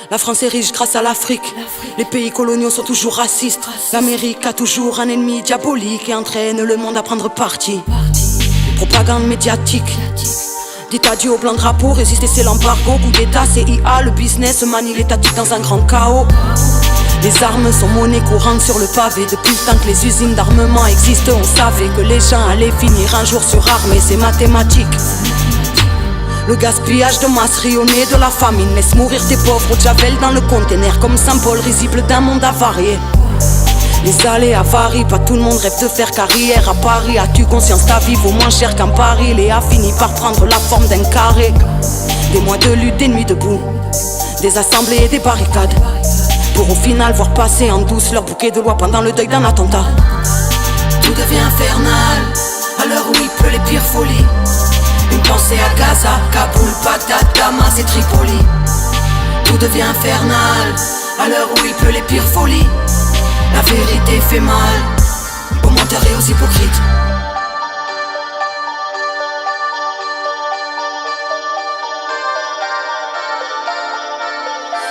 La France est riche grâce à l'Afrique. Les pays coloniaux sont toujours racistes. L'Amérique a toujours un ennemi diabolique et entraîne le monde à prendre parti. Propagande médiatique. Dites adieu au blanc drapeau, résister c'est l'embargo. Coup d'état, CIA, le business manie l'étatique dans un grand chaos. Les armes sont monnaie courante sur le pavé. Depuis le temps que les usines d'armement existent, on savait que les gens allaient finir un jour surarmés, c'est mathématique. Le gaspillage de masse rayonnée de la famine laisse mourir tes pauvres au javel dans le conteneur comme symbole risible d'un monde avarié. Les aléas varient, pas tout le monde rêve de faire carrière à Paris. As-tu conscience ta vie vaut moins cher qu'en Paris? Léa finit par prendre la forme d'un carré. Des mois de lutte, des nuits debout, des assemblées et des barricades, pour au final voir passer en douce leur bouquet de lois pendant le deuil d'un attentat. Tout devient infernal, à l'heure où il pleut les pires folies. Une pensée à Gaza, Kaboul, Bagdad, Damas et Tripoli. Tout devient infernal, à l'heure où il pleut les pires folies. La vérité fait mal aux menteurs et aux hypocrites.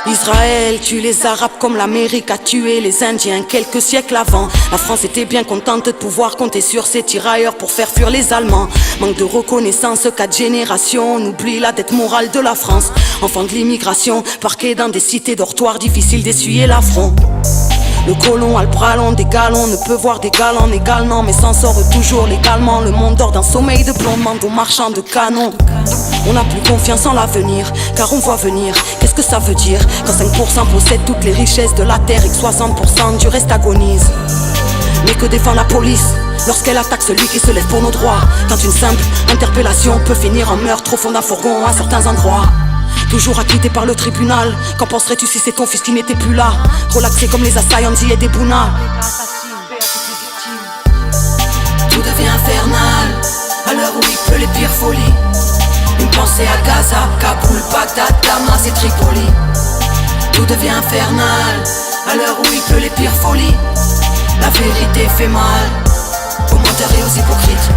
Israël tue les Arabes comme l'Amérique a tué les Indiens quelques siècles avant. La France était bien contente de pouvoir compter sur ses tirailleurs pour faire fuir les Allemands. Manque de reconnaissance, 4 générations, on oublie la dette morale de la France. Enfant de l'immigration, parqués dans des cités dortoirs, difficile d'essuyer l'affront. Le colon a le bras long des galons, ne peut voir des galants également, mais s'en sort toujours légalement. Le monde dort d'un sommeil de plomb, demande aux marchands de canons. On n'a plus confiance en l'avenir, car on voit venir. Qu'est-ce que ça veut dire quand 5% possèdent toutes les richesses de la terre et que 60% du reste agonise? Mais que défend la police lorsqu'elle attaque celui qui se lève pour nos droits? Quand une simple interpellation peut finir en meurtre au fond d'un fourgon à certains endroits. Toujours acquitté par le tribunal. Qu'en penserais-tu si c'est ton fils qui n'était plus là? Relaxé comme les assaillants et des Bouna. Tout devient infernal, à l'heure où il pleut les pires folies. Une pensée à Gaza, Kaboul, Bagdad, Damas et Tripoli. Tout devient infernal, à l'heure où il pleut les pires folies. La vérité fait mal aux menteurs et aux hypocrites.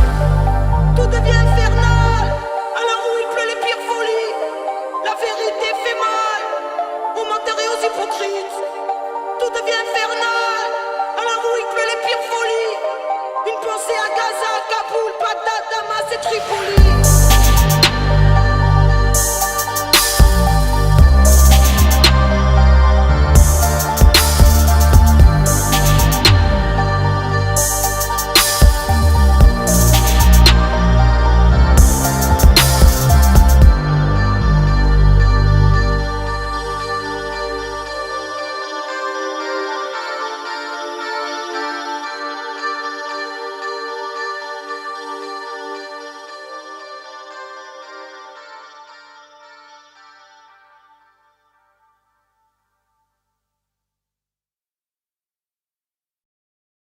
Tout devient infernal, à l'heure où il pleut les pires folies. La vérité fait mal aux menteurs et aux hypocrites. Tout devient infernal, à l'heure où il pleut les pires folies. Une pensée à Gaza, Kaboul, Bagdad, Damas et Tripoli.